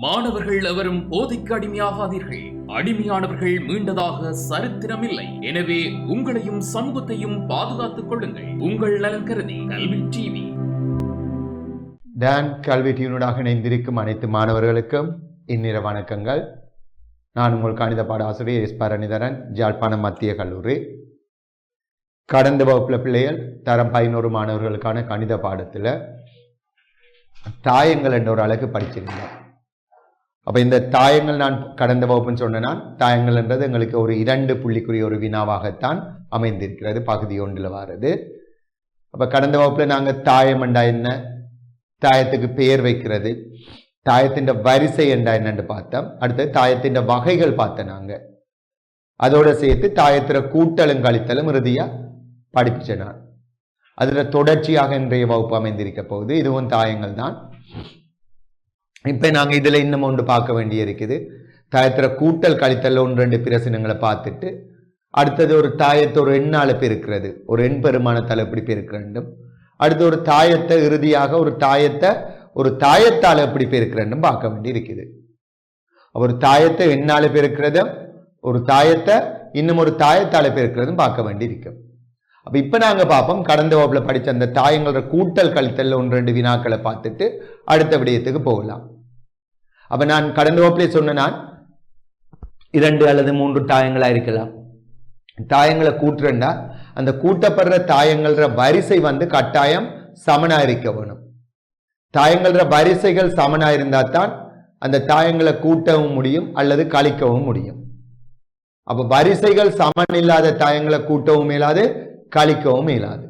மாணவர்கள் எவரும் போதைக்கு அடிமையாகாதீர்கள். அடிமையானவர்கள் மீண்டதாக சரித்திரமில்லை. எனவே உங்களையும் சமூகத்தையும் பாதுகாத்துக் கொள்ளுங்கள். உங்கள் நலன் கருதி கல்வி டிவி. டான் கல்வி டிவியுடன் இணைந்திருக்கும் அனைத்து மாணவர்களுக்கும் இந்நிற வணக்கங்கள். நான் உங்கள் கணித பாட ஆசிரியர் எஸ் பரணிதரன், ஜாழ்ப்பாணம் மத்திய கல்லூரி. கடந்த வகுப்புல பிள்ளைகள் தரம் 11 மாணவர்களுக்கான கணித பாடத்தில் தாயங்கள் என்ற ஒரு அழகு படிச்சிருந்தேன். அப்போ இந்த தாயங்கள் நான் கடந்த வகுப்புன்னு சொன்னேன்னா, தாயங்கள் என்றது எங்களுக்கு ஒரு 2 புள்ளிக்குரிய ஒரு வினாவாகத்தான் அமைந்திருக்கிறது, பகுதி 1ல் வாரது. அப்போ கடந்த வகுப்பில் நாங்கள் தாயம் என்றா என்ன, தாயத்துக்கு பெயர் வைக்கிறது, தாயத்தின் வரிசை என்றா என்னன்னு பார்த்தோம். அடுத்தது தாயத்தின் வகைகள் பார்த்தோம். நாங்கள் அதோட சேர்த்து தாயத்தில் கூட்டலும் கழித்தலும் இறுதியாக படிப்பிச்சேன். நான் அதில் தொடர்ச்சியாக இன்றைய வகுப்பு அமைந்திருக்க போகுது. இதுவும் தாயங்கள் தான். இப்போ நாங்கள் இதில் இன்னும் ஒன்று பார்க்க வேண்டிய இருக்குது. தாயத்தில் கூட்டல் கழித்தல் 1-2 பிரச்சனைகளை பார்த்துட்டு, அடுத்தது ஒரு தாயத்தை ஒரு எண்ணால் பெருக்கிறது, ஒரு எண் பெருமானத்தால் எப்படி பெருக்க வேண்டும், அடுத்து ஒரு தாயத்தை இறுதியாக ஒரு தாயத்தால் எப்படி பெருக்க வேண்டும் பார்க்க வேண்டி இருக்குது. ஒரு தாயத்தை எண்ணால் பெருக்கிறதும் ஒரு தாயத்தை இன்னும் ஒரு தாயத்தால் பெருக்கிறதும் பார்க்க வேண்டி இருக்கு. அப்போ இப்போ நாங்கள் பார்ப்போம், கடந்த வகுப்பில் படித்த அந்த தாயங்களோட கூட்டல் கழித்தல் 1-2 வினாக்களை பார்த்துட்டு அடுத்த விடயத்துக்கு போகலாம். அப்போ நான் கடந்த வகுப்பிலே சொன்ன 2 அல்லது 3 தாயங்களாக இருக்கலாம். தாயங்களை கூட்டுறா அந்த கூட்டப்படுற தாயங்கள வரிசை கட்டாயம் சமனாக இருக்க வேணும். தாயங்கள வரிசைகள் சமனாக இருந்தால் தான் அந்த தாயங்களை கூட்டவும் முடியும் அல்லது கழிக்கவும் முடியும். அப்போ வரிசைகள் சமன் இல்லாத தாயங்களை கூட்டவும் இயலாது, கழிக்கவும் இயலாது.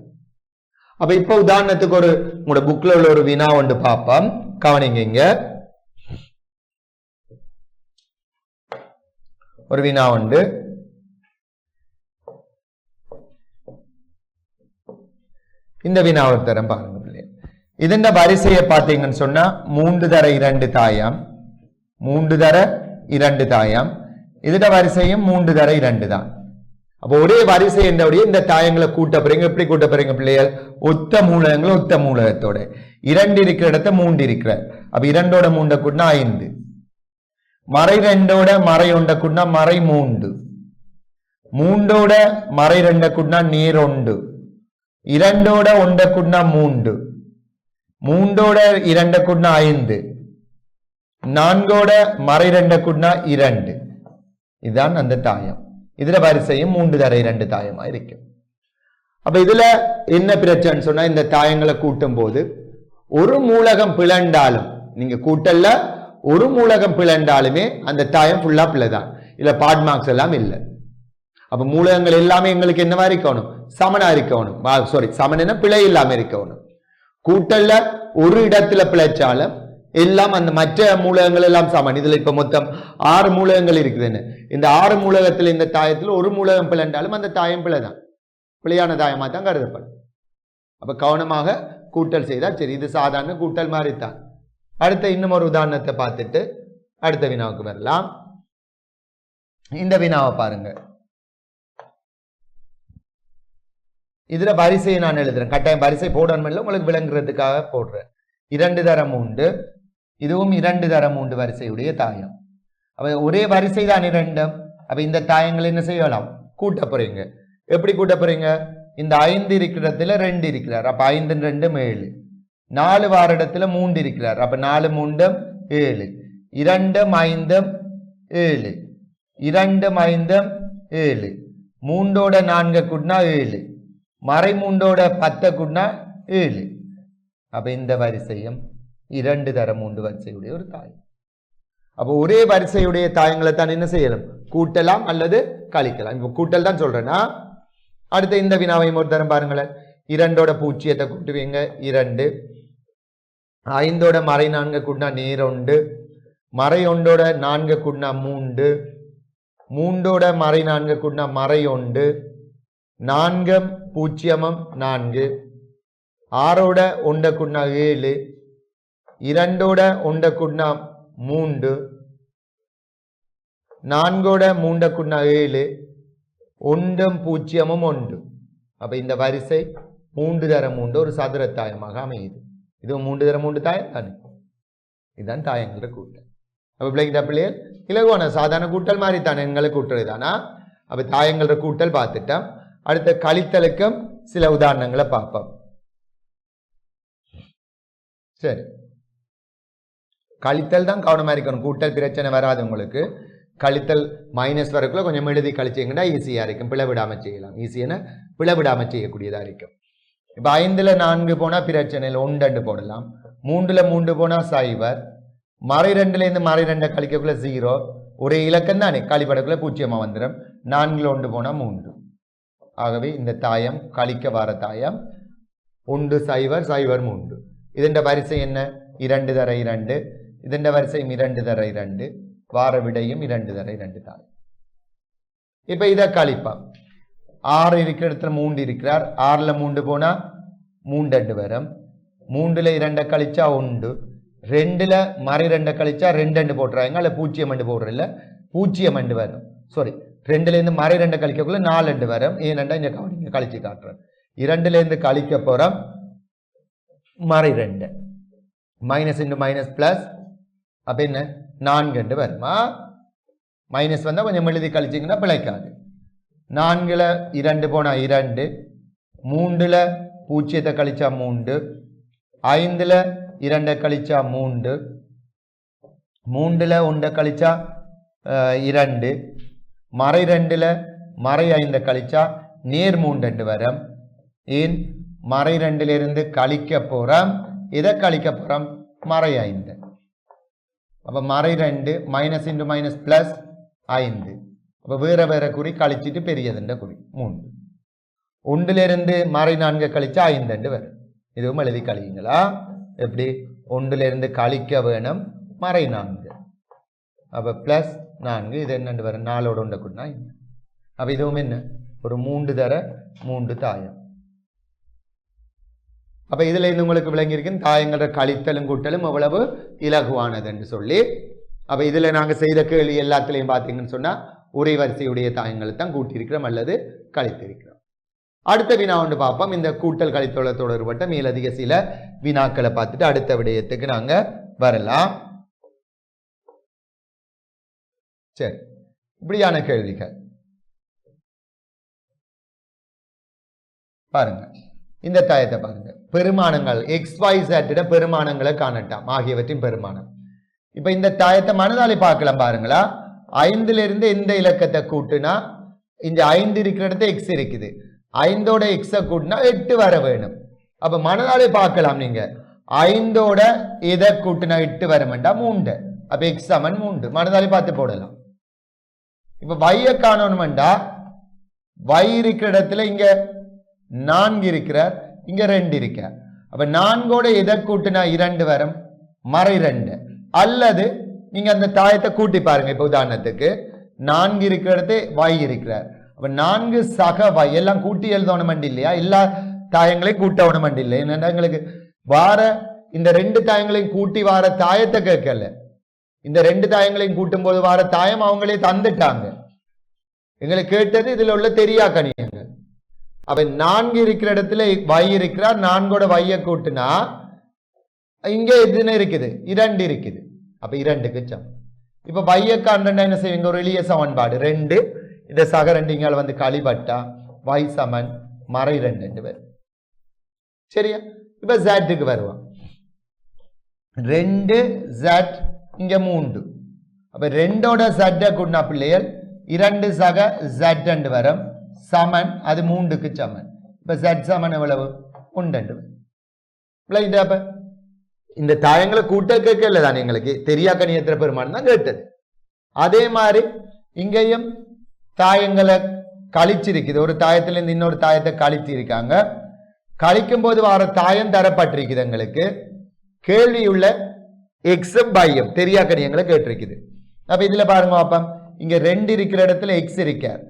அப்ப இப்ப உதாரணத்துக்கு உங்களோட புக்ல உள்ள ஒரு வினா ஒன்று பார்ப்போம், கவனிங்க. ஒரு வினா உண்டு. இந்த வினாவை தரம் பாருங்க. இதன் வரிசையை பார்த்தீங்கன்னு சொன்னா 3 தர 2 தாயம், 3 தர 2 தாயம். இதோட வரிசையும் 3 தர 2 தான். அப்போ ஒரே வரிசை என்றபடியே இந்த தாயங்களை கூட்ட போறீங்க. எப்படி கூட்ட போறீங்க பிள்ளைகள்? ஒத்த மூலகங்கள் ஒத்த மூலகத்தோட 2 இருக்கிற இடத்த 3 இருக்கிற. அப்ப 2ஓட 3 கூட்டினா 5, மறை 2ஓட மறை 1 கூட்டினா மறை 3, 3ஓட மறை 2 கூட்டினா நீர் 1, 2ஓட 1 கூட்டினா 3, 3ஓட 2 கூட்டினா 5, 4ஓட மறை 2 கூட்டினா 2. இதுதான் அந்த தாயம். இதுல வரிசையும் 3 தர 2 தாயமா இருக்கு. அப்ப இதுல என்ன பிரச்சனை சொன்னா, இந்த தாயங்களை கூட்டும் போது ஒரு மூலகம் பிளண்டாலும், நீங்க கூட்டல்ல ஒரு மூலகம் பிளண்டாலுமே அந்த தாயம் ஃபுல்லா பிள்ளைதான். இல்ல பார்ட் மார்க்ஸ் எல்லாம் இல்லை. அப்ப மூலகங்கள் எல்லாமே எங்களுக்கு என்னவா இருக்கணும்? சமனா இருக்கணும். சாரி, சமன பிழை இல்லாம இருக்கணும். கூட்டல்ல ஒரு இடத்துல பிழைச்சாலும் எல்லாம் அந்த மற்ற மூலகங்கள் எல்லாம் சமன். இதுல இப்ப மொத்தம் 6 மூலகங்கள் இருக்குதுன்னு. இந்த 6 மூலகத்துல இந்த தாயத்துல ஒரு மூலகம் பிளண்டாலும் அந்த தாயம் பிழைதான், பிழையான தாயமா தான் கருதப்படும். அப்ப கவனமாக கூட்டல் செய்தா சரி. இது சாதாரண கூட்டல் மாதிரி தான். அடுத்த இன்னும் ஒரு உதாரணத்தை பார்த்துட்டு அடுத்த வினாவுக்கு வரலாம். இந்த வினாவை பாருங்க. இதுல வரிசையை நான் எழுதுறேன், கட்டாயம் வரிசை போடணும், உங்களுக்கு விளங்குறதுக்காக போடுறேன். 2 தர 3, இதுவும் 2 தர 3 வரிசையுடைய தாயம். அப்ப ஒரே வரிசை தான் 2. அப்ப இந்த தாயங்கள் என்ன செய்யலாம்? கூட்ட போறீங்க. எப்படி கூட்ட போறீங்க? இந்த 5 இருக்கிற இடத்துல 2 இருக்கிறார், அப்ப 5 2 7. 4 வார இடத்துல 3 இருக்கிறார், அப்ப 4 3 7. 2 5 7, 2 5 7. 3ஓட 4 கூட்டினா 7, மறை 3ஓட 10 கூட்டினா 7. அப்ப இந்த வரிசையும் 2 தர 3 வரிசையுடைய ஒரு தாயம். அப்போ ஒரே வரிசையுடைய தாயங்களை தான் என்ன செய்யலாம்? கூட்டலாம் அல்லது கழிக்கலாம். இப்போ கூட்டல் தான் சொல்றேன்னா, அடுத்த இந்த வினாவையும் ஒரு தரம் பாருங்களேன். 2ஓட 0 கூட்டுவீங்க 2, 5ஓட மறை 4 கூட்டினா நீர் 1, மறை 1ஓட 4 கூட்டினா 3, 3ஓட மறை 4 கூட்டினா மறை 1, 4 0 4, 6ஓட 1 கூட்டினா 7, 2ஓட 1 கூட்டினா 3, 4ஓட 3 கூட்டினா 7, 1 0 1. அப்ப இந்த வரிசை 3 தர 3 ஒரு சதுர தாயமாக அமையுது. இது 3 தர 3 தாயம் தானே. இதுதான் தாயங்கள கூட்டம். அப்ப பிள்ளைங்கிட்ட பிள்ளைகள் இலகுவான சாதாரண கூட்டல் மாதிரி தானே எங்களை கூட்டுறது தானா. அப்ப தாயங்கள கூட்டல் பார்த்துட்டோம். அடுத்த கழித்தலுக்கும் சில உதாரணங்களை பார்ப்போம். சரி, கழித்தல் தான் கவனமா இருக்கணும். கூட்டல் பிரச்சனை வராது உங்களுக்கு. கழித்தல் மைனஸ் வரக்குள்ள கொஞ்சம் எழுதி கழிச்சிங்கன்னா ஈஸியா இருக்கும். பிளவிடாம செய்யலாம். ஈஸியான பிளவிடாம செய்யக்கூடியதா இருக்கும். இப்ப 5ல் 4 போனா பிரச்சனை இல்லை, 1 போடலாம். 3ல் 3 போனா 0, மறை 2லேருந்து மறை 2 கழிக்கக்குள்ள 0, ஒரே இலக்கம் தானே, கழிப்படக்குள்ள 0 வந்துடும். 4ல் 1 போனா 3. ஆகவே இந்த தாயம் கழிக்க வர தாயம் 1 0 0 3. இதன் வரிசை என்ன? 2 தர 2. இதன் வரிசையும் 2 தர 2. வார விடையும் 2 தர 2 தாயம். இப்ப இதை கழிப்பான். 6 இருக்கிற இடத்துல 3 இருக்கிறார். 6ல் 3 போனா 3 வரும். 3ல் 2 கழிச்சா 1. 2ல் மறை 2 கழிச்சா 2 போட்டுறாங்க. அல்ல 0 போடுறதில்ல, 0 வரும். சாரி, 2லேருந்து மறை 2 கழிக்கக்குள்ள 4 வரும். ஏனெண்டா இங்க கவனிங்க, கழிச்சு காட்டுறேன். 2லேருந்து கழிக்க போறோம் மறை 2, மைனஸ் இன்டு மைனஸ் பிளஸ். அப்ப என்ன 4 வருமா? மைனஸ் வந்தா கொஞ்சம் எழுதி கழிச்சிங்கன்னா பிழைக்காது. 4ல் 2 போனா 2, 3ல் 0 கழிச்சா 3, 5ல் 2 கழிச்சா 3, 3ல் 1 கழிச்சா 2, மறை 2ல் மறை 5 கழிச்சா நேர் 3 வரும். ஏன் மறை 2லிருந்து கழிக்க போறோம். இதை கழிக்க போறோம் மறை 5. அப்ப மறை 2 மைனஸ் இன்டு மைனஸ் பிளஸ் 5. அப்ப வேற வேற குறி கழிச்சிட்டு பெரியதுன்ற குறி 3. 1லிருந்து மறை 4 கழிச்சா 5 வரும். இதுவும் எழுதி கழிங்களா? எப்படி? 1லிருந்து கழிக்க வேணும் மறை 4. அப்ப பிளஸ் 4. இது என்ன வரும்? 4ஓட 1 கூட்டினா 5. அப்ப இதுவும் என்ன? ஒரு 3 தர 3 தாயம். அப்ப இதுல இருந்து உங்களுக்கு விளங்கி இருக்கு தாயங்கள கழித்தலும் கூட்டலும் எவ்வளவு இலகுவானது என்று சொல்லி. அப்ப இதுல நாங்க செய்த கேள்வி எல்லாத்திலையும் பாத்தீங்கன்னு சொன்னா ஒரே வரிசையுடைய தாயங்களை தான் கூட்டியிருக்கிறோம் அல்லது கழித்திருக்கிறோம். அடுத்த வினா ஒன்று பார்ப்போம். இந்த கூட்டல் கழித்தோட தொடர்பட்ட மேலதிக சில வினாக்களை பார்த்துட்டு அடுத்த விடயத்துக்கு நாங்க வரலாம். சரி, இப்படியான கேள்விகள் பாருங்க. இந்த தாயத்தை பாருங்க. பெருமானங்கள் XYZ பெருமானங்களை காணட்டாம் ஆகியவற்றின் பெருமானம். இப்ப இந்த தாயத்தை மனதாலே பார்க்கலாம். பாருங்களா, 5லிருந்து எந்த இலக்கத்தை கூட்டுனா இந்த 5 இருக்கிற இடத்த X இருக்குது. 5ஓட X கூட்டினா 8 வர வேணும். அப்ப மனதாலே பார்க்கலாம். நீங்க 5ஓட எதை கூட்டினா 8 வர வேண்டாம் 3. அப்ப X = 3 மனதாலே பார்த்து போடலாம். இப்ப Y காணணும்டா Y இருக்கிற இடத்துல இங்க 4 இருக்கிறார், இங்க 2 இருக்கார். அப்ப 4ஓட எதை கூட்டினா 2 வரும் மறை 2. அல்லது நீங்க அந்த தாயத்தை கூட்டி பாருங்க. இப்ப உதாரணத்துக்கு 4 இருக்கிற இடத்து Y இருக்கிறார். அப்ப 4 சக Y எல்லாம் கூட்டி எழுதணும் இல்லையா? எல்லா தாயங்களையும் கூட்டணும் இல்லை. என்னன்னா எங்களுக்கு வார இந்த 2 தாயங்களையும் கூட்டி வார தாயத்தை கேட்கல. இந்த 2 தாயங்களையும் கூட்டும் போது வார தாயம் அவங்களே தந்துட்டாங்க. எங்களுக்கு கேட்டது இதுல உள்ள தெரியா கணியங்க. அப்ப 4 இருக்கிற இடத்துல Y இருக்கிறார். 4ஓட Y கூட்டுனா இங்க எதுன்னு இருக்குது 2 இருக்குது. அப்ப 2க்கு சமம். இப்ப Y காண்றா என்ன செய்வீங்க? ஒரு எளிய சமன்பாடு 2 இந்த சக 2 இங்கால வந்து கழிபட்டா Y சமன் மறை 2 வரும். சரியா? இப்ப Z க்கு வருவோம். 2Z இங்க 3. அப்ப 2ஓட Z கூட்டினா பிள்ளைகள் 2 சக Z வரும் சமன் அது 3க்கு சமன். இப்ப Z சமன் எவ்வளவு? 1 வரும். இந்த தாயங்களை கூட்ட கேட்கல தானே எங்களுக்கு தெரியா கணியத்திர பெருமான் தான் கேட்டது. அதே மாதிரி இங்கேயும் தாயங்களை கழிச்சிருக்குது. ஒரு தாயத்திலிருந்து இன்னொரு தாயத்தை கழிச்சு இருக்காங்க. கழிக்கும் போது வர தாயம் தரப்பட்டிருக்குது. எங்களுக்கு கேள்வியுள்ள எக்ஸும் பையும் தெரியா கணியங்களை கேட்டிருக்குது. அப்ப இதுல பாருங்க பாப்பா, இங்க 2 இருக்கிற இடத்துல X இருக்கார்,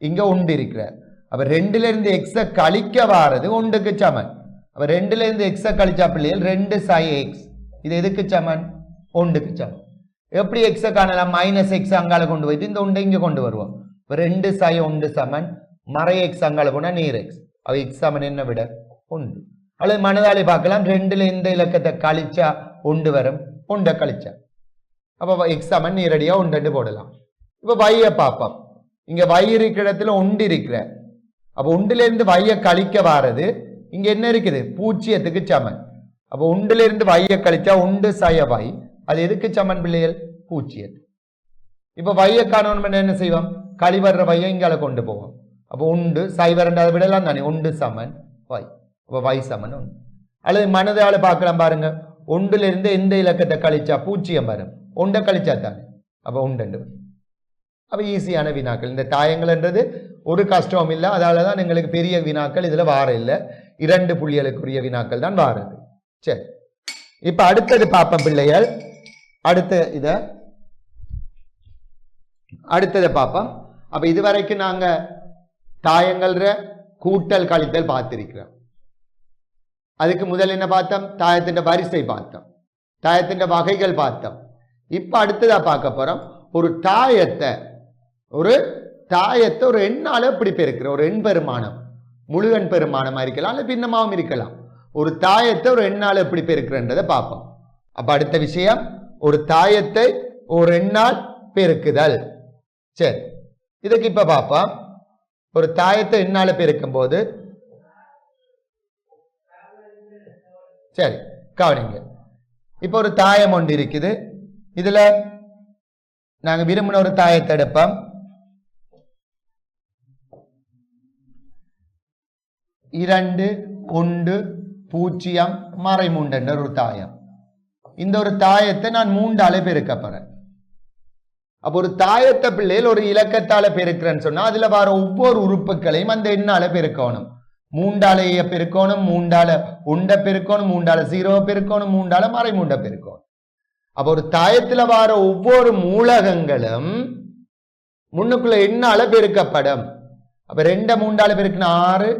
இங்க 1 இருக்கிறார். அப்ப 2லிருந்து X கழிக்க வாரது 1க்கு சமன். அப்ப 2லிருந்து X கழிச்சா பிள்ளைகள் 2 sin X. இது எதுக்கு சமன்? 1க்கு சமன். எப்படி X காணலாம்? -X அங்கால கொண்டு போயிட்டு இந்த 1 இங்க கொண்டு வருவோம். 2 sin 1 சமன் மறை X அங்கால போனா நேர் X. அவ X சமன் என்ன விட 1. அல்லது மனதாலே பார்க்கலாம். 2ல இந்த இலக்கத்தை கழிச்சா 1 வரும், 1 கழிச்சா அப்ப எக்ஸ் சமன் நேரடியா ஒன்று போடலாம். இப்ப வைய பார்ப்போம். இங்க வை இருக்கிற இடத்துல ஒன்று இருக்கிற, அப்ப ஒன்றுல இருந்து வைய கழிக்க வாரது இங்க என்ன இருக்குது? பூஜ்ஜியத்துக்கு சமன். அப்ப ஒன்றுல இருந்து வைய கழிச்சா ஒன்று சய வை, அது எதுக்கு சமன் பிள்ளைகள்? பூஜ்ஜியம். இப்ப வைய காணணும் என்ன செய்வோம்? கழிவர்ற வைய இங்கால கொண்டு போவோம். அப்போ ஒன்று சைவரண்டாவது விடலாம் தானே, ஒன்று சமன் வை. அப்ப வை சமன் ஒன்று. அல்லது மனதால பார்க்கலாம் பாருங்க, ஒன்றுல இருந்து எந்த இலக்கத்தை கழிச்சா பூஜ்ஜியம் வரும்? ஒன்றை கழிச்சா தானே, அப்ப ஒன்று. அப்ப ஈஸியான வினாக்கள். இந்த தாயங்கள்ன்றது ஒரு கஷ்டம் இல்லை, அதனாலதான் எங்களுக்கு பெரிய வினாக்கள் இதுல வார இல்லை, 2 புள்ளிகளுக்குரிய வினாக்கள் தான் வாரது. சரி, இப்ப அடுத்தது பார்ப்போம் பிள்ளைகள். அடுத்ததை பார்ப்போம். அப்ப இதுவரைக்கும் நாங்க தாயங்கள்ற கூட்டல் கழித்தல் பார்த்திருக்கிறோம். அதுக்கு முதல் என்ன பார்த்தோம்? தாயத்தின் வரிசை பார்த்தோம், தாயத்தின் வகைகள் பார்த்தோம். இப்ப அடுத்ததா பார்க்க போறோம், ஒரு தாயத்தை ஒரு எண்ணால எப்படி பெருக்கிற ஒரு எண் பெருமானம், முழு எண் பெருமானமா இருக்கலாம் அல்ல பின்னமாவும் இருக்கலாம். ஒரு தாயத்தை ஒரு எண்ணால் எப்படி பெருக்கிறன்றதை பார்ப்போம். அப்ப அடுத்த விஷயம், ஒரு தாயத்தை ஒரு எண்ணால் பெருக்குதல். சரி, இதுக்கு இப்ப பார்ப்போம். ஒரு தாயத்தை எண்ணால பெருக்கும் போது, சரி கவனிங்க, இப்ப ஒரு தாயம் ஒன்று இருக்குது. இதுல நாங்க விரும்பின ஒரு தாயத்தை எடுப்போம். 2 1 0 மறை 3 என்ற ஒரு தாயம். இந்த ஒரு தாயத்தை நான் 3ஆல பெருக்க போறேன். அப்ப ஒரு தாயத்தை பிள்ளைகள் ஒரு இலக்கத்தால பெருக்கிறேன்னு சொன்னா அதுல வர ஒவ்வொரு உறுப்புகளையும் அந்த எண்ணால பெருக்கணும். 3ஆல பெருக்கணும், 3ஆல 1 பெருக்கணும், 3ஆல 0 பெருக்கணும், 3ஆல மறை 3 பெருக்கணும். அப்ப ஒரு தாயத்துல வர ஒவ்வொரு மூலகங்களும் முன்னுக்குள்ள எண்ணால பெருக்கப்படும். அப்ப 2 3ஆல பெருக்கினா 6,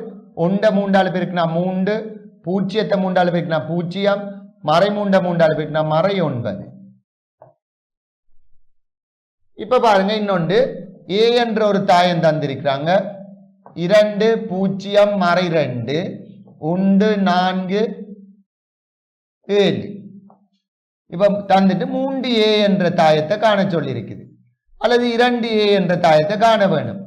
1 3ஆல பெருக்கினா 3, 0 3ஆல பெருக்கினா 0, மறை 3ஆல பெருக்கினா மறை 9. இப்ப பாருங்க, இன்னொன்று ஏ என்ற ஒரு தாயம் தந்திருக்கிறாங்க. 2 0 மறை 2 1 4 7. இப்ப தந்துட்டு 3A என்ற தாயத்தை காண சொல்லி இருக்குது, அல்லது 2A என்ற தாயத்தை காண வேணும்.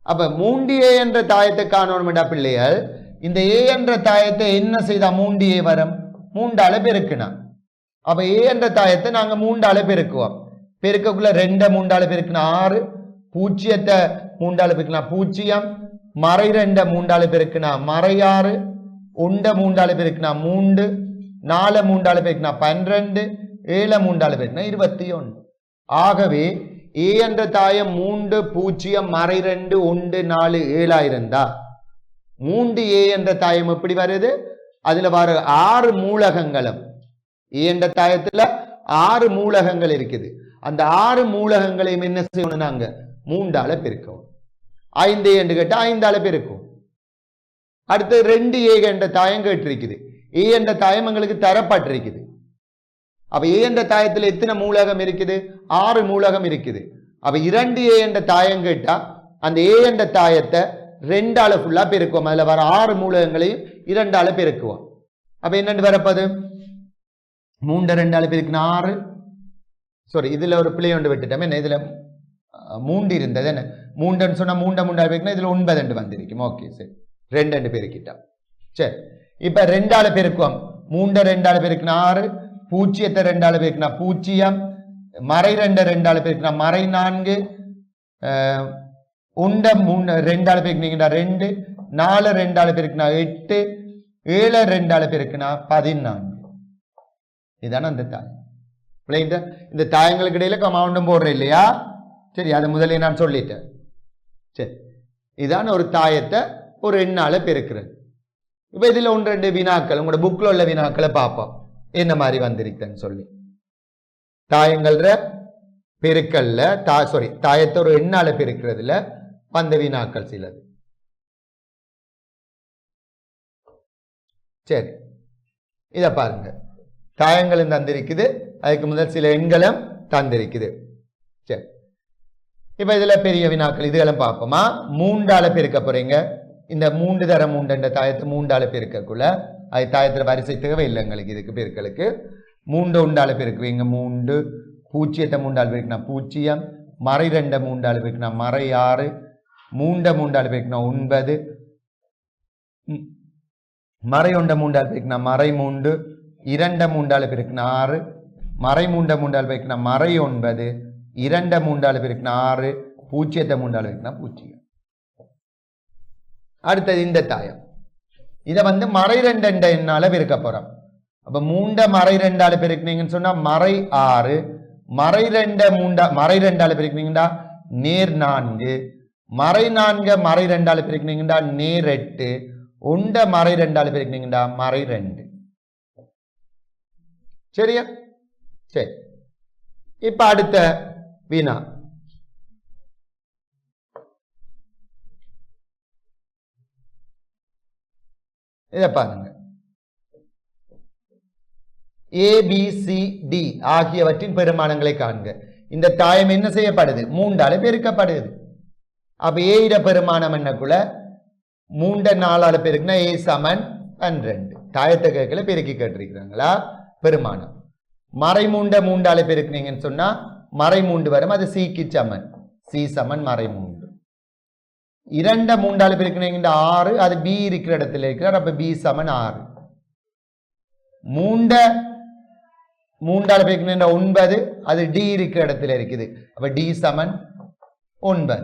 அப்ப 3A என்ற தாயத்தை காணணும்டா பிள்ளைகள். இந்த A என்ற தாயத்தை என்ன செய்தா 3A வரும்? 3ஆல பெருக்கினா. அப்ப A என்ற தாயத்தை நாங்க 3ஆல பெருக்குவோம். பெருக்கக்குள்ள 2 3ஆல பெருக்கினா 6, 0 3ஆல பெருக்கினா 0, மறை 2 3ஆல பெருக்கினா மறை 6, 1 3ஆல பெருக்கினா 3, 4 3ஆல பெருக்கினா 12, 7 3ஆல பெருக்கினா 21. ஆகவே ஏ என்ற தாயம் 3 0 மறை 2 1 4 7 இருந்தா 3A என்ற தாயம் எப்படி வருது? அதுல வர 6 மூலகங்களும், ஏ என்ற தாயத்துல 6 மூலகங்கள் இருக்குது. அந்த 6 மூலகங்களையும் என்ன செய்யணும்? நாங்க 3ஆல பெருக்கவும். 5 என்று கேட்டா 5ஆல பெருக்கும். அடுத்து 2A என்ற தாயம் கேட்டிருக்குது. ஏ என்ற தாயம் எங்களுக்கு தரப்பட்டிருக்குது. அப்ப ஏ என்ற தாயத்தில் எத்தனை மூலகம் இருக்குது? 6 மூலகம் இருக்குது. அப்ப 2A என்ற தாயம் கேட்டா அந்த ஏ என்ற தாயத்தை 2ஆல ஃபுல்லா பெருக்குவோம். அதுல வர 6 மூலகங்களையும் 2ஆல பெருக்குவோம். அப்ப என்னென்று வரப்போது? 3 2ஆல பெருக்கினா 6. சாரி, இதுல ஒரு பிள்ளை ஒன்று விட்டுட்டோம். என்ன இதுல 3 இருந்தது, என்ன 3 சொன்னா 3 3ஆல பெருக்கினா இதுல 9 வந்திருக்கும். ஓகே, சரி, 2 பெருக்கிட்டோம். சரி, இப்ப 2ஆல பெருக்குவோம். 3 2ஆல பெருக்கினா 6, 0 2ஆல பெருக்கினா 0, மறை 2 2ஆல பெருக்கினா மறை 4, 1 3 2ஆல பெருக்கினீங்கன்னா 2, 4 2ஆல பெருக்கினா 8, 7 2ஆல பெருக்கினா 14. இதான அந்த தாயம். இந்த தாயங்களுக்கு இடையில கமாண்டும் போடுற இல்லையா? சரி, அதை முதலே நான் சொல்லிட்டேன். சரி, இதான ஒரு தாயத்தை ஒரு எண்ணால பெருக்கிறது. இப்ப இதுல 1 2 வினாக்கள் உங்களோட புக்ல உள்ள வினாக்களை பார்ப்போம், என்ன மாதிரி வந்திருக்குன்னு சொல்லி. தாயங்கள்ற பெருக்கல்ல தாயத்தை ஒரு எண்ணால பெருக்கிறதுல வந்த வினாக்கள் சிலது. சரி, இத பாருங்க, தாயங்களும் தந்திருக்குது, அதுக்கு முதல் சில எண்களும் தந்திருக்குது. சரி, இப்ப இதுல பெரிய வினாக்கள் இதுகளும் பார்ப்போமா. 3ஆல பெருக்க போறீங்க. இந்த 3 தர 3 என்ற தாயத்தை 3ஆல பெருக்கக்குள்ள அது தாயத்துல வரிசை தேவை இல்லை எங்களுக்கு. இதுக்கு பெருக்களுக்கு மூண்டு உண்டால பெருக்குவீங்க 3 பூஜ்ஜியத்தை மூண்டால் பெருக்கினா 0 மறை 2 மூண்டால் பெருக்கினா மறை 6 மூண்ட மூண்டால் பெருக்கினா 9 மறை 1 மூண்டால் பெருக்கினா மறை 3 2 மூண்டால் பெருக்கினா 6 மறை 3 மூண்டால் பெருக்கினா மறை 9 2 மூண்டால் பெருக்கினா 6 பூஜ்ஜியத்தை மூண்டால் பெருக்கினா 0. அடுத்தது இந்த தாயம் இதை மறை 2 என்னால பெருக்க போறோம். அப்ப 3 மறை 2 பெருக்கினீங்கன்னு சொன்னா மறை 6 மறை 2 மறை 2 பெருக்கினீங்கன்னா நேர் 4 மறை 4 மறை 2 பெருக்கினீங்கன்னா நேர் 8 உண்ட மறை 2 பெருக்கினீங்கன்னா மறை 2. சரியா? சரி, இப்ப அடுத்த வினா. இதை பாருங்க. ABCD ஆகியவற்றின் பெருமானங்களை காண்க. இந்த தாயம் என்ன செய்யப்படுது? 3 பெருக்கப்படுது. அப்ப A பெருமானம் என்னக்குள்ள 3 4 பெருக்குனா A சமன் 12. தாயத்தை கேட்கல பெருக்கி கேட்டிருக்கிறாங்களா? பெருமானம். மறை 3 3 பெருக்குனீங்கன்னு சொன்னா மறை 3 வரும், அது Cக்கு சமன். C சமன் மறை 3. 2 3 பெருக்குனீங்கன்னா 6, அது B இருக்கிற இடத்துல இருக்கிறார். அப்ப B சமன் 6. 3 3 பெருக்குனீங்கன்னா 9, அது D இருக்கிற இடத்துல இருக்குது. அப்ப D சமன் 9.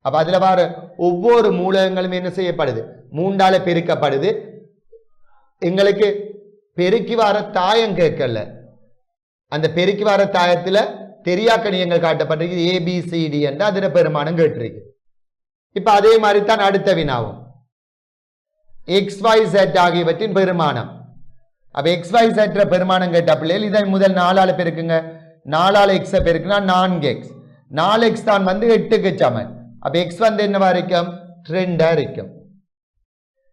அப்ப அதுல பாரு ஒவ்வொரு மூலகங்களும் என்ன செய்யப்படுது? 3 பெருக்கப்படுது. எங்களுக்கு பெருக்கி வர தாயம் கேட்கல. அந்த பெருக்கி வர தாயத்துல தெரியாக்கணியங்கள் காட்டப்பட்டிருக்கு. ABCD என்ற அதுல பெருமானம் கேட்டிருக்கு. இப்ப அதே மாதிரி தான் அடுத்த வினாவும். XYZ ஆகியவற்றின் பெருமானம். அப்ப XYZ பெருமானம் கேட்ட பிள்ளைகள் இதை முதல் 4 பெருக்குங்க. 4 X பெருக்குனா 4X. 4X தான் 8க்கு சமன். அப்ப X என்னவா இருக்கும்? 2 இருக்கும்.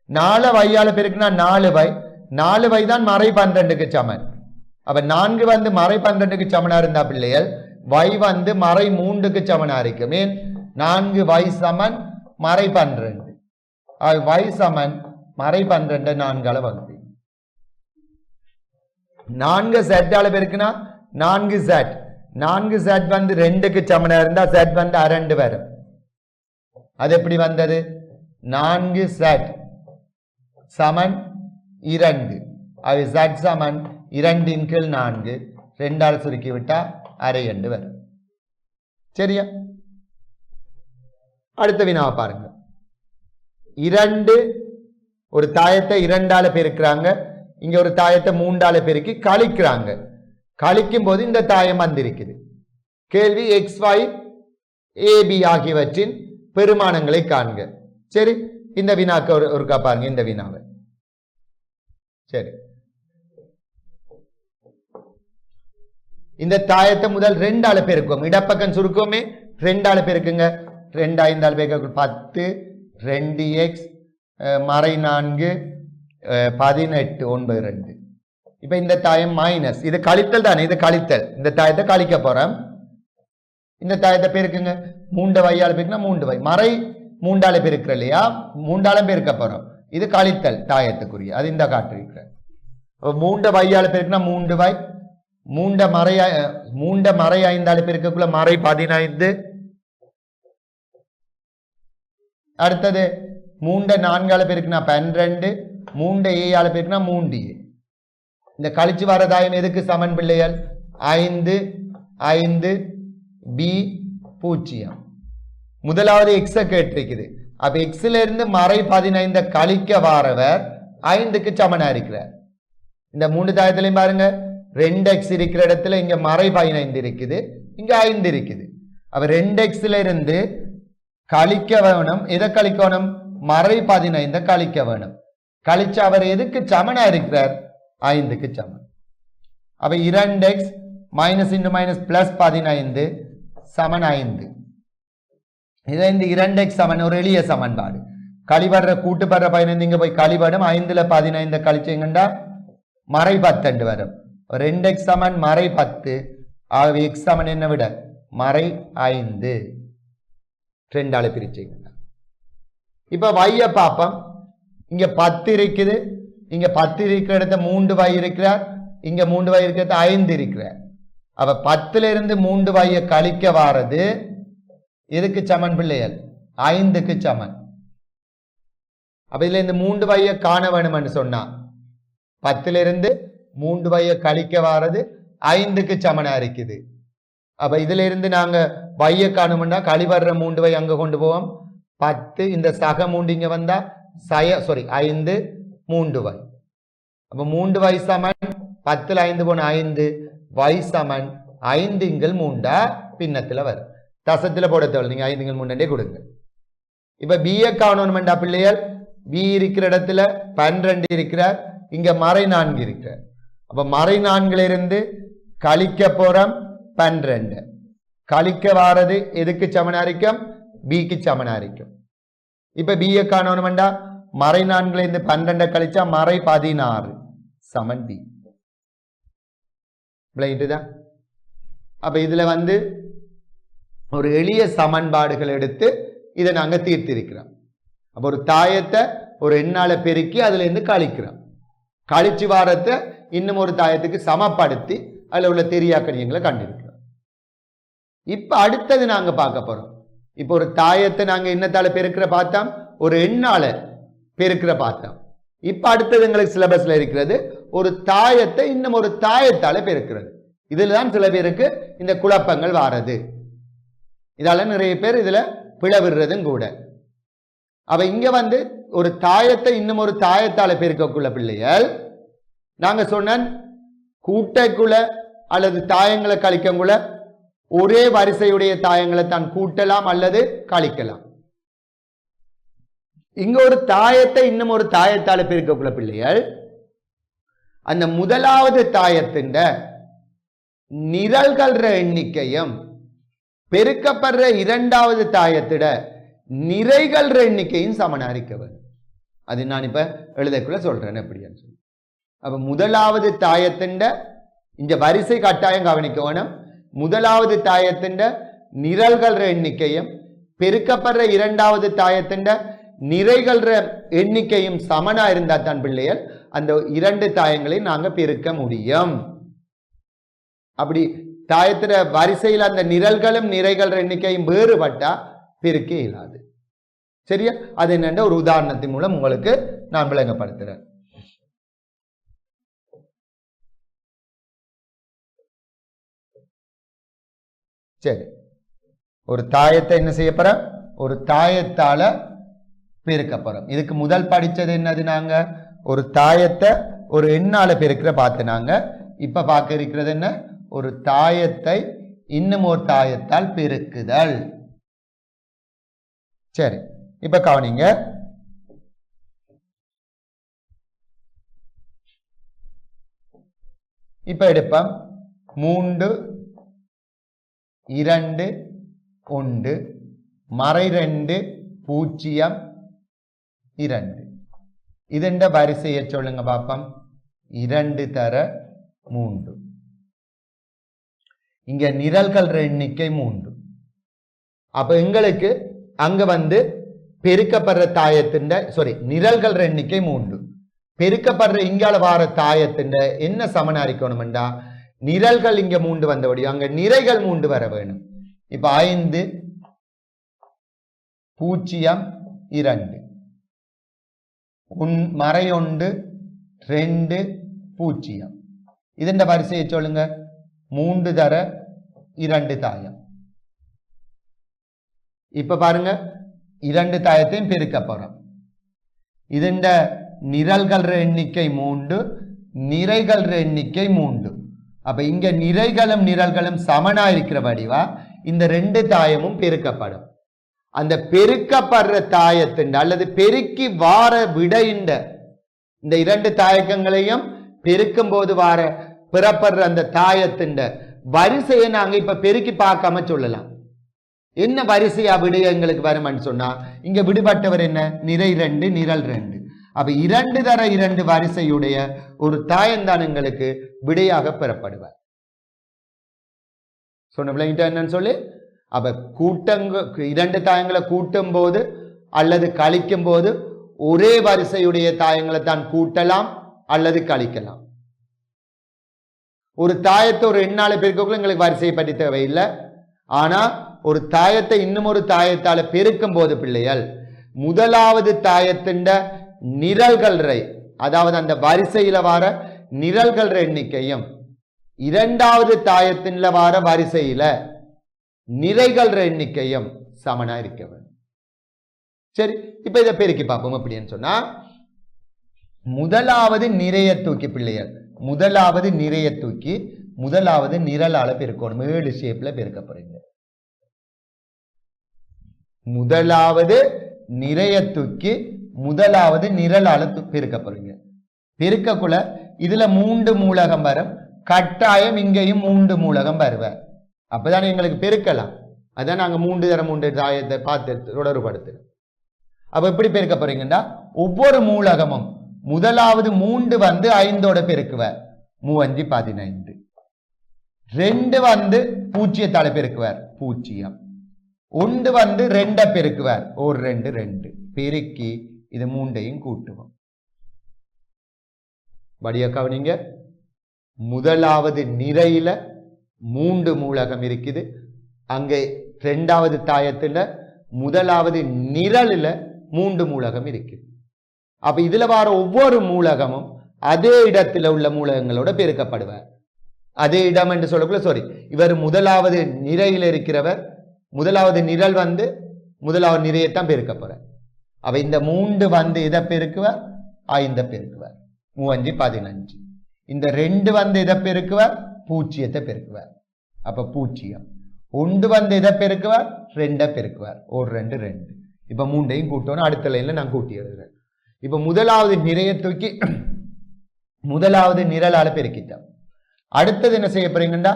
4 Y பெருக்குனா 4Y. 4Y தான் மறை 12க்கு சமன். அப்ப 4 மறை 12க்கு சமனா இருந்தா பிள்ளைகள் Y மறை 3க்கு சமனா இருக்கும். ஏன்? 4Y சமன் மறை 12. Y சமன் மறை 12 4 வகுப்பு. 4Z பெருக்குனா 4Z. 4Z 2க்கு சமனா இருந்தா Z 2 வரும். அது எப்படி வந்தது? 4Z சமன் 2. அது Z சமன் 2/4. 2 சுருக்கி விட்டா அரை 2 வரும். சரியா? அடுத்த வினாவை பாருங்க. 2 ஒரு தாயத்தை 2 பெருக்கிறாங்க. இங்க ஒரு தாயத்தை 3 பெருக்கி கழிக்கிறாங்க. கழிக்கும் போது இந்த தாயம் வந்திருக்குது. கேள்வி XY AB ஆகியவற்றின் பெருமானங்களை காண்க. சரி, இந்த வினாக்கு ஒருக்கா பாருங்க இந்த வினாவை. சரி, இந்த தாயத்தை முதல் 2 பெருக்கும். இடப்பக்கம் சுருக்கமே 2 பெருக்குங்க. 2 5 பெருக்க 10 2x மறை 4 18 9 2. இப்ப இந்த தாயம் மைனஸ். இது கழித்தல் தானே, இது கழித்தல். இந்த தாயத்தை கழிக்க போறோம். இந்த தாயத்தை பெருக்குங்க. 3 வையால பெருக்குனா 3y. மறை 3 பெருக்கிற இல்லையா? 3 பெருக்க போறோம். இது கழித்தல் தாயத்துக்குரிய. அது இந்த காட்டிருக்கிற 3 வையால பெருக்குனா 3y. 3 மறை 5 பெருக்கக்குள்ள மறை 15. அடுத்தது 3 4 பெருக்குனா 12. 3 7 பெருக்குனா 3a. இந்த கழிச்சு வர தாயம் எதுக்கு சமன் பிள்ளைகள்? 5 5 b 0. முதலாவது x கேட்டிருக்குது. அப்ப x இருந்து மறை 15 கழிக்க வாரவர் 5க்கு சமனா இருக்கிறார். இந்த 3 தாயத்திலையும் பாருங்க 2x இருக்கிற இடத்துல இங்க மறை 15 இருக்குது, இங்க 5 இருக்குது. அப்ப 2x இருந்து கழிக்க வேணும். எதை கழிக்கணும்? மறை 15 கழிக்க வேணும். கழிச்சு அவர் எதுக்கு சமனா இருக்கிறார்? 5க்கு சமன். அப்ப 2x minus into minus plus 15 சமன் 5. இதை இந்த 2x சமன் ஒரு எளிய சமன்பாடு. கழிவடுற கூட்டுப்படுற 15 இங்க போய் கழிவடும். 5ல 15 கழிச்சுங்கண்டா மறை 12 வரும். 2x சமன் மறை 10. ஆகவே x சமன் என்ன விட? மறை 5. 2 பிரிச்சுங்க. இப்ப y பார்ப்போம். இங்க 10 இருக்குது. இங்க 10 இருக்கிற இடத்த 3y இருக்கிறார். இங்க 3 வாய் இருக்கிறது 5 இருக்கிற. அப்ப 10ல இருந்து 3 வாயை கழிக்க வாரது எதுக்கு சமன் பிள்ளைகள்? 5க்கு சமன். அப்ப இதுல இந்த 3 வாயை காண வேணும்னு சொன்னா 10ல இருந்து 3 வாயை கழிக்க வாரது 5க்கு சமனா இருக்குது. அப்ப இதுல இருந்து நாங்க வைய காணும்னா கழிவர்ற 3 வை அங்க கொண்டு போவோம். 10 இந்த சக 3 இங்க வந்தா 5 3 வை. அப்ப 3 வை சமன் 10ல 5 போன 5 வை சமன் 5 இங்கல் 3 பின்னத்துல வரும். தசத்துல போட தேவை நீங்க 5 இங்கல் 3 கொடுங்க. இப்ப b காணணும்டா பிள்ளைகள். b இருக்கிற இடத்துல 12 இருக்கிறார், இங்க மறை 4 இருக்கிறார். அப்ப மறை 4ல இருந்து கழிக்க போறோம் 12. கழிக்க வாரது எதுக்கு சமனா இருக்கும்? b-க்கு சமனா இருக்கும். இப்ப b காணணும்டா மறை 4ல இருந்து 12 கழிச்சா மறை 16 சமன் b. விளையிட்டுதான். அப்ப இதுல ஒரு எளிய சமன்பாடுகள் எடுத்து இதை நாங்க தீர்த்திருக்கிறோம். அப்ப ஒரு தாயத்தை ஒரு எண்ணால பெருக்கி அதுல இருந்து கழிக்கிறோம். கழிச்சு வாரத்தை இன்னும் ஒரு தாயத்துக்கு சமப்படுத்தி அதுல உள்ள தெரியாக்கணியங்களை கண்டிருக்கிறோம். இப்ப அடுத்தது நாங்க பார்க்க போறோம். இப்ப ஒரு தாயத்தை நாங்க என்னத்தால பெருக்கிற பார்த்தோம், ஒரு எண்ணால பெருக்கிற பார்த்தோம். இப்ப அடுத்தது எங்களுக்கு சிலபஸ்ல இருக்கிறது ஒரு தாயத்தை இன்னும் ஒரு தாயத்தால பெருக்கிறது. இதுலதான் சில பேருக்கு இந்த குழப்பங்கள் வாரது. இதால நிறைய பேர் இதுல பிளவிடுறதும் கூட. அவ இங்க ஒரு தாயத்தை இன்னும் ஒரு தாயத்தால பெருக்கக்குள்ள பிள்ளைகள் நாங்க சொன்ன கூட்டக்குள்ள அல்லது தாயங்களை கழிக்கக்குள்ள ஒரே வரிசையுடைய தாயங்களை தான் கூட்டலாம் அல்லது கழிக்கலாம். இங்க ஒரு தாயத்தை இன்னும் ஒரு தாயத்தால பெருக்கக்குள்ள பிள்ளைகள் அந்த முதலாவது தாயத்தின் நிரல்கள் எண்ணிக்கையும் பெருக்கப்படுற இரண்டாவது தாயத்திட நிறைகள் எண்ணிக்கையும் சமனா இருக்கவர். அது நான் இப்ப எழுதக்குள்ள சொல்றேன் எப்படின்னு சொல்லி. அப்ப முதலாவது தாயத்தின் இந்த வரிசை கட்டாயம் கவனிக்க வேணும். முதலாவது தாயத்தின் நிரல்கள் எண்ணிக்கையும் பெருக்கப்படுற இரண்டாவது தாயத்தின் நிறைகள் எண்ணிக்கையும் சமனா இருந்தா தான் பிள்ளைகள் அந்த இரண்டு தாயங்களை நாங்க பெருக்க முடியும். அப்படி தாயத்திர வரிசையில் அந்த நிரல்களும் நிறைகள் எண்ணிக்கையும் வேறுபட்டா பெருக்க இயலாது. சரியா? அது என்னென்ன ஒரு உதாரணத்தின் மூலம் உங்களுக்கு நான் விளங்கப்படுத்துறேன். சரி, ஒரு தாயத்தை என்ன செய்ய போறோம்? ஒரு தாயத்தால பெருக்க போறோம். இதுக்கு முதல் படிச்சது என்னது? நாங்க ஒரு தாயத்தை ஒரு எண்ணால பெருக்கிற பார்த்துனாங்க. இப்ப பார்க்க இருக்கிறது என்ன? ஒரு தாயத்தை இன்னும் ஒரு தாயத்தால் பெருக்குதல். சரி, இப்ப கவனிங்க. இப்ப எடுப்போம் 3 2 1 மறை 2 0 2. இதெண்ட வரிசையை சொல்லுங்க பாப்பம். 2 தர 3. இங்க நிரல்கள் எண்ணிக்கை 3. அப்ப எங்களுக்கு அங்க பெருக்கப்படுற தாயத்தின் நிரல்கள் எண்ணிக்கை 3. பெருக்கப்படுற இங்கால வார தாயத்தின் என்ன சமனா இருக்கணும்டா நிரல்கள் இங்க 3 வந்தபடி அங்க நிறைகள் 3 வர வேணும். இப்ப 5 0 2 மறை 1 2 0. இதெண்ட வரிசையை சொல்லுங்க. 3 தர 2 தாயம். இப்ப பாருங்க 2 தாயத்தையும் பெருக்க போறோம். இதெண்ட நிரல்கள் எண்ணிக்கை 3, நிறைகள் எண்ணிக்கை 3. அப்ப இங்க நிறைகளும் நிரல்களும் சமனா இருக்கிற வடிவா இந்த 2 தாயமும் பெருக்கப்படும். அந்த பெருக்கப்படுற தாயத்தின் அல்லது பெருக்கி வார விடையின்ற இந்த 2 தாயக்கங்களையும் பெருக்கும் போது வார பெறப்படுற அந்த தாயத்தின் வரிசையை நாங்க இப்ப பெருக்கி பார்க்காம சொல்லலாம். என்ன வரிசையா விடைய எங்களுக்கு வரும்னு சொன்னா இங்க விடுபட்டவர் என்ன? நிறை 2 நிரல் 2. அப்ப 2 தர 2 வரிசையுடைய ஒரு தாயந்தான் எங்களுக்கு விடையாக பெறப்படுவார். சொன்ன என்னன்னு சொல்லி அப்ப கூட்டங்க 2 தாயங்களை கூட்டும் போது அல்லது கழிக்கும் போது ஒரே வரிசையுடைய தாயங்களை தான் கூட்டலாம் அல்லது கழிக்கலாம். ஒரு தாயத்தை ஒரு எண்ணால பெருக்கக்குள்ள எங்களுக்கு வரிசையை பற்றி தேவையில்லை. ஆனா ஒரு தாயத்தை இன்னும் ஒரு தாயத்தால பெருக்கும் போது பிள்ளைகள் முதலாவது தாயத்தின் நிரல்கள் அதாவது அந்த வரிசையில வர நிரல்கள் எண்ணிக்கையும் இரண்டாவது தாயத்தின் வர வரிசையில நிறைகள் எண்ணிக்கையும் சமனா இருக்க வேண்டும். சரி, இப்ப இதை பெருக்கி பார்ப்போம். அப்படின்னு சொன்னா முதலாவது நிறைய தூக்கி பிள்ளைகள் முதலாவது நிறைய தூக்கி முதலாவது நிரலால பெருக்கணும். 7 ஷேப்ல பெருக்க போறீங்க. முதலாவது நிறைய தூக்கி முதலாவது நிரலால பெருக்க போறீங்க. பெருக்கக்குள்ள இதுல 3 மூலகம் வரும். கட்டாயம் இங்கேயும் 3 மூலகம் வருவார். அப்பதான் எங்களுக்கு பெருக்கலாம். அதான் நாங்க 3 தர 3 தாயத்தை பார்த்து தொடர்படுத்துறோம். அப்ப எப்படி பெருக்க போறீங்கன்னா ஒவ்வொரு மூலகமும் முதலாவது 3 வந்து 5ஓட பெருக்குவார். 3 5 15. 2 வந்து 0 பெருக்குவார். 0. 1 வந்து 2 பெருக்குவார். 1 2 2 பெருக்கி இது 3ஐயும் கூட்டுவோம். வடிய கவனிங்க. முதலாவது நிறையில 3 மூலகம் இருக்குது. அங்கே இரண்டாவது தாயத்துல முதலாவது நிரலில் 3 மூலகம் இருக்குது. அப்ப இதுல வர ஒவ்வொரு மூலகமும் அதே இடத்துல உள்ள மூலகங்களோட பெருக்கப்படுவார். அதே இடம் என்று சொல்லக்குள்ள இவர் முதலாவது நிறையில் இருக்கிறவர் முதலாவது நிரல் வந்து முதலாவது நிறையத்தான் பெருக்க போறார். அவ இந்த 3 வந்து இதை பெருக்குவார். 5 பெருக்குவார். 3 5 15. இந்த 2 வந்து இதை பெருக்குவார். 0 பெருக்குவார். அப்ப 0. 1 வந்து இதை பெருக்குவார். 2 பெருக்குவார். 1 2 2. இப்ப 3ஐயும் கூட்டணும். அடுத்த லைன்ல நான் கூட்டி எழுதுறேன். இப்ப முதலாவது நிறைய தூக்கி முதலாவது நிரலால பெருக்கிட்டோம். அடுத்தது என்ன செய்ய போறீங்கன்னா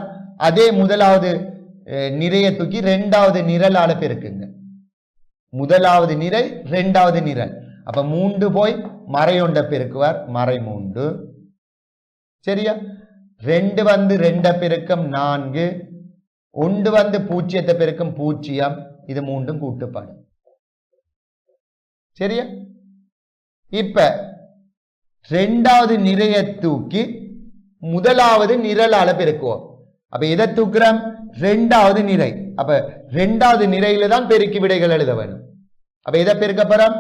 அதே முதலாவது நிறைய தூக்கி இரண்டாவது நிரலால பெருக்குங்க. முதலாவது நிறை இரண்டாவது நிரல். அப்ப 3 போய் மறையொண்ட பெருக்குவார். மறை 3. சரியா? 2 வந்து 2 பெருக்கம் 4. 1 வந்து 0 பெருக்கம் 0. இது 3 கூட்டுப்படும். சரியா? இப்ப இரண்டாவது நிறைய தூக்கி முதலாவது நிரலால பெருக்குவோம். அப்ப எதை தூக்குறோம்? இரண்டாவது நிறை. அப்ப இரண்டாவது நிறையில தான் பெருக்கி விடைகள் எழுத வேணும். அப்ப எதை பெருக்கப்போறோம்?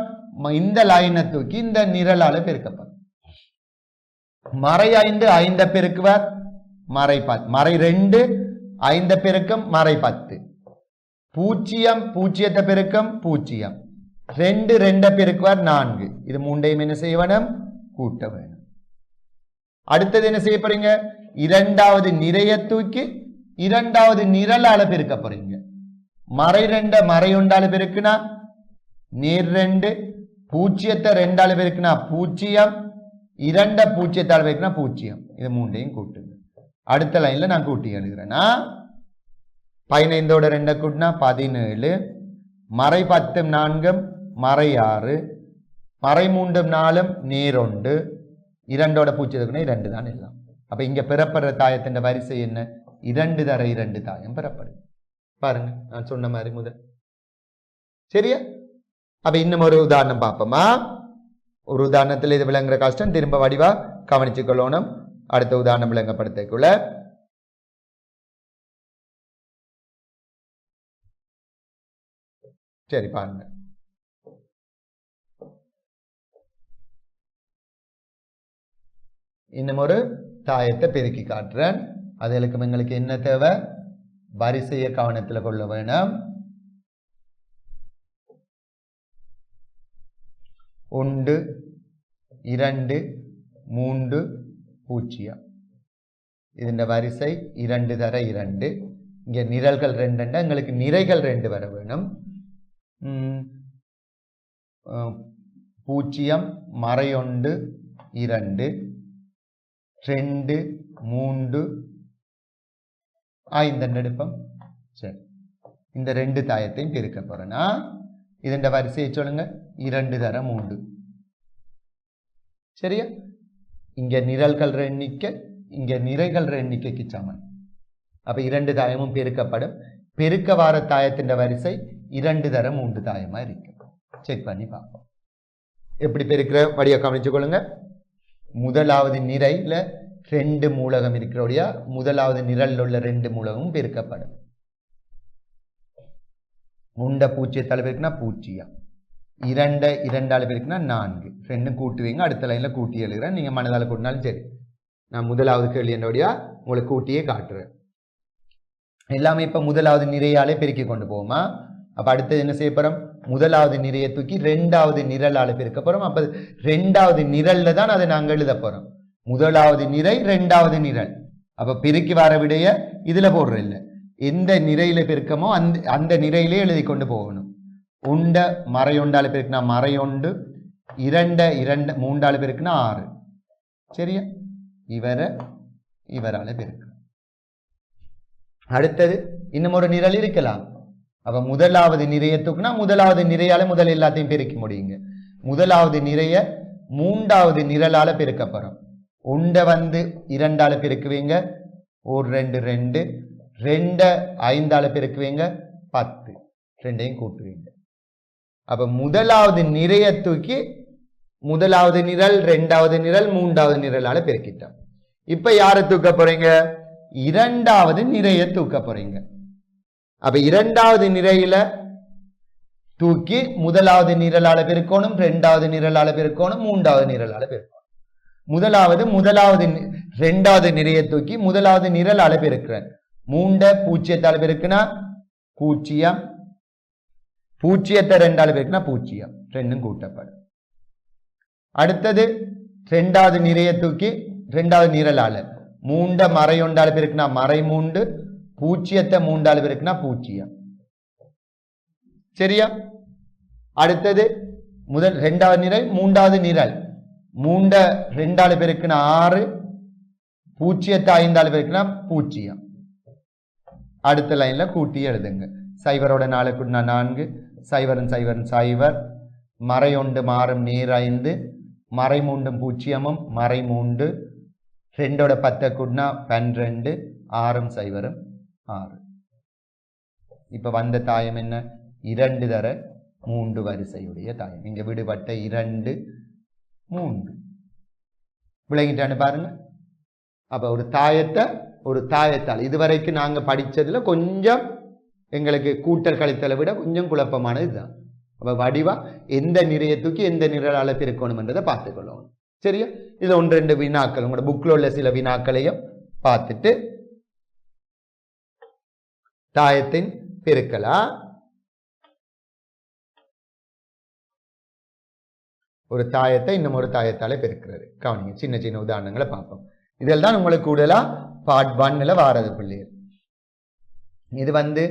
இந்த லைனை தூக்கி இந்த நிரலால பெருக்கப்போறோம். மறை 5 5 பெருக்குவார். மறை 10. மறை 2 5 பெருக்கம் மறை 10. 0 0 பெருக்கம் 0. 2 2 பெருக்குவார் 4. இது 3ஐயும் என்ன செய்ய வேணும்? கூட்ட வேணும். அடுத்தது என்ன செய்ய போறீங்க? இரண்டாவது நிறைய தூக்கி இரண்டாவது நிரலால பெருக்க போறீங்க. மறை 2 மறை 1ஆல பெருக்குனா நேர் 2. 0 2ஆல பெருக்குனா 0. 2 0ஆல பெருக்குனா 0. இது 3ஐயும் கூட்டுங்க. அடுத்த லைன்ல நான் கூட்டி எழுதுறேன்னா 15ஓட 2 கூட்டினா 17. மறை 10 4 மறை 6. மறை 3 4 நேர் 1. 2ஓட 0 2 தான் எல்லாம். அப்ப இங்க பெறப்படுற தாயத்தின் வரிசை என்ன? 2 தர 2 தாயம் பெறப்படுது. பாருங்க நான் சொன்ன மாதிரி முதல். சரியா? அப்ப இன்னும் ஒரு உதாரணம் பார்ப்போமா? ஒரு உதாரணத்தில் இது விளங்குற கஷ்டம் திரும்ப வடிவா கவனிச்சு கொள்ளணும். அடுத்த உதாரணம் விளங்கப்படுத்தக்குள்ள சரி பாருங்க. இன்னும் ஒரு தாயத்தை பெருக்கி காட்டுறேன். அதுக்கு எங்களுக்கு என்ன தேவை? வரிசையை கவனத்தில் கொள்ள வேணும். 1 2 3 0. இதன் வரிசை 2 தர 2. இங்க நிரல்கள் 2 எங்களுக்கு நிறைகள் 2 வர வேணும். 0 மறை 1 2 2 3 5 எடுப்போம். சரி, இந்த 2 தாயத்தையும் பெருக்க போறேன்னா இதன் வரிசையை சொல்லுங்க. 2 தர 3. சரியா? இங்க நிரல்கள் எண்ணிக்கை இங்க நிறைகள் எண்ணிக்கைக்கு சமன். அப்ப 2 தாயமும் பெருக்கப்படும். பெருக்க வார தாயத்தின் வரிசை 2 தர 3 தாயமா இருக்கு. செக் பண்ணி பார்ப்போம். எப்படி பெருக்கிற வழியை கவனிச்சு கொள்ளுங்க. முதலாவது நிறையில ரெண்டு மூலகம் இருக்கிறோடைய முதலாவது நிரல் உள்ள ரெண்டு மூலகமும் பெருக்கப்படும். உண்ட பூஜ்ஜியத்தால் பெருக்குனா பூஜ்ஜியம், இரண்டால் பெருக்குனா 4, ரெண்டும் கூட்டுவீங்க. அடுத்த லைன்ல கூட்டி எழுதுறேன், நீங்க மனதால கூட்டினாலும் சரி. நான் முதலாவது கேள்வி என்னோடைய உங்களுக்கு கூட்டியே காட்டுறேன். எல்லாமே இப்ப முதலாவது நிறையாலே பெருக்கி கொண்டு போவோமா? அப்ப அடுத்தது என்ன செய்ய போறோம்? முதலாவது நிறையை தூக்கி ரெண்டாவது நிரலால பெருக்க போறோம். அப்ப ரெண்டாவது நிரல்ல தான் அதை நாங்கள் எழுத போறோம். முதலாவது நிறை ரெண்டாவது நிரல். அப்ப பெருக்கி வர விடைய இதுல போடுற இல்ல, எந்த நிறையில பெருக்கமோ அந்த நிறையிலே எழுதி கொண்டு போகணும். உண்ட மறையொண்டால பெருக்குனா மறையொண்டு, மூண்டால பெருக்குனா 6. சரியா? இவரால பெருக்கு. அடுத்தது இன்னும் ஒரு நிரல் இருக்கலாம். அப்ப முதலாவது நிறைய தூக்குனா முதலாவது நிறையால முதல் எல்லாத்தையும் பெருக்க முடியுங்க. முதலாவது நிறைய மூன்றாவது நிரலால பெருக்கப்படும். உண்ட வந்து 2ஆல பெருக்குவீங்க, 1 2 2 5ஆல பெருக்குவீங்க 10, ரெண்டையும் கூட்டுவீங்க. அப்ப முதலாவது நிறைய தூக்கி முதலாவது நிரல் ரெண்டாவது நிரல் மூன்றாவது நிரலால பெருக்கிட்டோம். இப்ப யாரை தூக்க போறீங்க? இரண்டாவது நிறைய தூக்க போறீங்க. அப்ப இரண்டாவது நிறையில தூக்கி முதலாவது நிரலால பெருக்கணும், ரெண்டாவது நிரலால பெருக்கணும், மூன்றாவது நிரலால பெருக்கணும். முதலாவது ரெண்டாவது நிறைய தூக்கி முதலாவது நிரலால பெருக்கிறேன். மூண்ட பூஜ்ஜியத்தால பெருக்குனா பூஜ்ஜியம், பூஜ்ஜியத்தை ரெண்டால பெருக்குனா பூஜ்ஜியம், ரெண்டும் கூட்டப்படும். அடுத்தது ரெண்டாவது நிறைய தூக்கி ரெண்டாவது நிரலால மூண்ட மறையொண்டால பெருக்குனா மறை மூண்டு, பூஜ்ஜியத்தை மூண்டால பெருக்குனா பூஜ்ஜியம். சரியா? அடுத்தது ரெண்டாவது நிரல் மூன்றாவது நிரல், மூண்ட ரெண்டால பெருக்குனா 6, பூஜ்ஜியத்தை 5ஆல பெருக்குனா பூஜ்ஜியம். அடுத்த லைன்ல கூட்டி எழுதுங்க. 0 4 கூட்டினா 4, 0 0 0, மறையொண்டு மாறும் நேர் 5, மறை மூண்டும் பூஜ்ஜியமும் மறை மூண்டு, 2 10 கூட்டினா 12, 6 0 6. இப்ப வந்த தாயம் என்ன? 2 தர 3 வரிசையுடைய தாயம். இங்க விடுபட்ட 2 3 விளங்கிட்டான்னு பாருங்க. அப்ப ஒரு தாயத்தால் இதுவரைக்கும் நாங்க படிச்சதுல கொஞ்சம் எங்களுக்கு கூட்டல் கழித்தலை விட கொஞ்சம் குழப்பமானது இதுதான். அப்ப வடிவா எந்த நிறைய தூக்கி எந்த நிரலால பெருக்கணும்ன்றதை பார்த்துக்கொள்ளணும். சரியா? இது 1 2 வினாக்கள் உங்களோட புக்ல உள்ள சில வினாக்களையும் பார்த்துட்டு தாயத்தின் பெருக்கலா ஒரு தாயத்தை இன்னும் ஒரு தாயத்தாலே பெருக்கிறது. கவனிங்க, சின்ன சின்ன உதாரணங்களை பார்ப்போம். இதில் தான் உங்களுக்கு கூடுதலா பார்ட் 1ல வாரது பிள்ளைகள். இது வந்து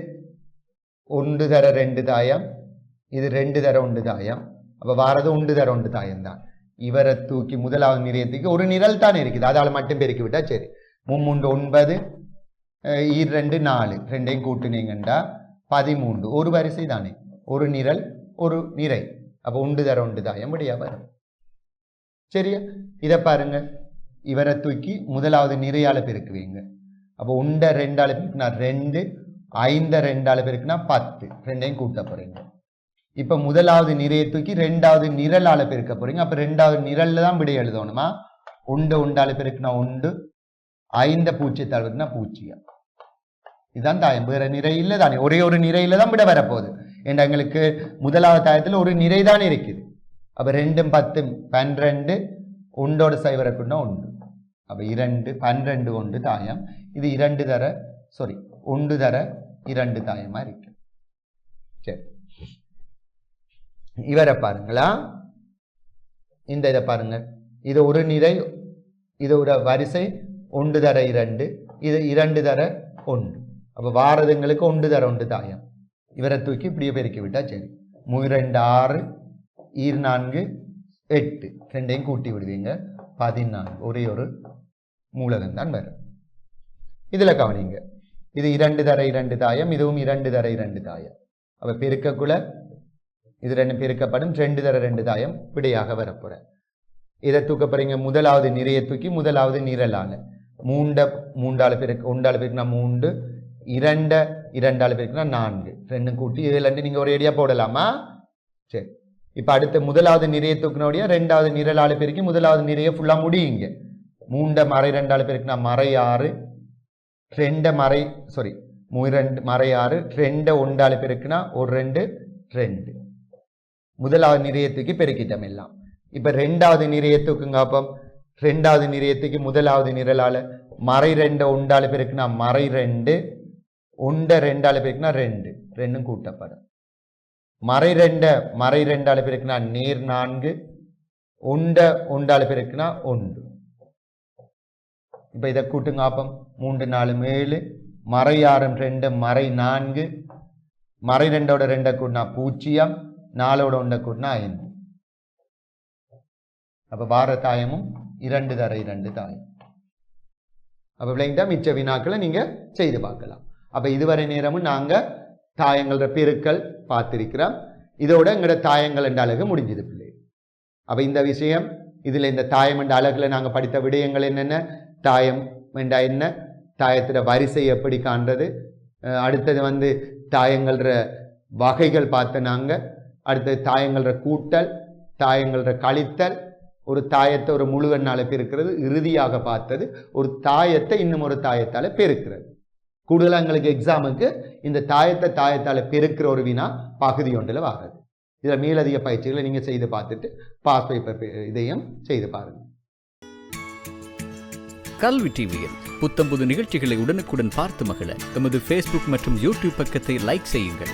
1 தர 2 தாயம், இது 2 தர 1 தாயம். அப்ப வாரது 1 தர 1 தாயம் தான். இவரை தூக்கி முதலாவது நிலையத்துக்கு ஒரு நிரல் தானே இருக்குது, அதால மட்டும் பெருக்கி விட்டா சரி. 3 9, 2 4, ரெண்டையும் கூட்டுனீங்கண்டா 13, ஒரு வரிசை தானே, ஒரு நிரல் ஒரு நிறை. அப்ப 1 தர 1 தாயம் படியா வரும். சரியா? இதை பாருங்க, இவரை தூக்கி முதலாவது நிறையால பெருக்குவீங்க. அப்போ 1 2ஆல பெருக்குனா 2, 5 2ஆல பெருக்குனா 10, ரெண்டையும் கூட்ட போறீங்க. இப்ப முதலாவது நிறையை தூக்கி ரெண்டாவது நிரலால பெருக்க போறீங்க. அப்ப ரெண்டாவது நிரல்ல தான் விடை எழுதணுமா? 1 1ஆல பெருக்குனா 1, 5 பூஜ்ஜியத்தால் பெருக்குனா பூஜ்ஜியம். இதுதான் தாயம், வேற நிறை இல்லை தானே, ஒரே ஒரு நிறையில தான் விட வரப்போகுது. ஏன்னா எங்களுக்கு முதலாவது தாயத்துல ஒரு நிறை தானே இருக்குது. அப்ப 2 10 12, 1 0 கூட்டினா 1. அப்ப 2 12 1 தாயம். இது 1 தர 2 தாயமா இருக்கு. சரி, இவரை பாருங்களா, இந்த இதை பாருங்க, இது ஒரு நிறை, இது ஒரு வரிசை, 1 தர 2, இது 2 தர 1. அப்ப வாரதுங்களுக்கு 1 தர 1 தாயம். இவரை தூக்கி இப்படியே பெருக்கி விட்டா சரி. 3 2 6, 4 8, ரெண்டையும் கூட்டி விடுவீங்க 14, ஒரே ஒரு மூலகம் தான் வரும். இதுல கவனிங்க, இது 2 தர 2 தாயம், இதுவும் 2 தர 2 தாயம். அப்ப பெருக்கக்குள்ள இது 2 பெருக்கப்படும், 2 தர 2 தாயம் விடையாக வரப்போற. இதை தூக்க போறீங்க முதலாவது நிறைய தூக்கி முதலாவது நிரலால 3ஆல பெருக்க 1ஆல பெருக்கினா 3, 2 2ஆல பெருக்கினா 4, ரெண்டும் கூட்டி இதுல நீங்க ஒரு ஏடியா போடலாமா? சரி, இப்ப அடுத்த முதலாவது நிறைய தூக்கினோடைய ரெண்டாவது நிரலால பெருக்கி முதலாவது நிறைய ஃபுல்லா முடியுங்க. 3 மறை 2ஆல் பெருக்கினா மறை 6, 2 மறை சாரி 2 மறை 6, 2 1ஆல் பெருக்கினா 1 2 2. முதலாவது நிறையத்துக்கு பெருக்கிட்டோம் எல்லாம். இப்ப ரெண்டாவது நிறையத்துக்குங்க அப்போ ரெண்டாவது நிறையத்துக்கு முதலாவது நிரலால மறை 2 1ஆல் பெருக்கினா மறை 2, 1 2ஆல் பெருக்கினா 2, 2 கூட்டப்படும். மறை 2 மறை 2ஆல் பெருக்கினா நேர் 4, 1 1ஆல் பெருக்கினா 1. இப்ப இதை கூட்டுங்க அப்போ 3 4 7, மறை 6 2 மறை 4, மறை 2ஓட 2 கூட்டினா 0, 4ஓட 1 கூட்டினா 5. அப்ப வார தாயமும் 2 தர 2 தாயம். அப்ப விளைந்தா மிச்ச வினாக்களை நீங்க செய்து பார்க்கலாம். அப்ப இதுவரை நேரமும் நாங்க தாயங்கள பெருக்கல் பார்த்திருக்கிறோம். இதோட எங்களோட தாயங்கள் என்ற அழகு முடிஞ்சது பிள்ளை. அப்ப இந்த விஷயம் இதுல இந்த தாயம் என்ற அழகுல நாங்க படித்த விடயங்கள் என்னென்ன, தாயம் என்றா என்ன, தாயத்திட வரிசை எப்படி காண்றது, அடுத்தது தாயங்கள வகைகள் பார்த்த நாங்க, அடுத்தது தாயங்கள கூட்டல், தாயங்கள கழித்தல், ஒரு தாயத்தை ஒரு முழு எண்ணால பெருக்கிறது, இறுதியாக பார்த்தது ஒரு தாயத்தை இன்னும் ஒரு தாயத்தால பெருக்கிறது. கூடுதலாக எங்களுக்கு எக்ஸாமுக்கு இந்த தாயத்தால பெருக்கிற ஒரு வினா பகுதி ஒன்றில் வாங்குது. இதில் மேலதிக பயிற்சிகளை நீங்க செய்து பார்த்துட்டு பாஸ் பேப்பர் இதையும் செய்து பாருங்க. கல்வி டிவியில் புத்தம்புது நிகழ்ச்சிகளை உடனுக்குடன் பார்த்து மகிழ எமது Facebook மற்றும் YouTube பக்கத்தை லைக் செய்யுங்கள்.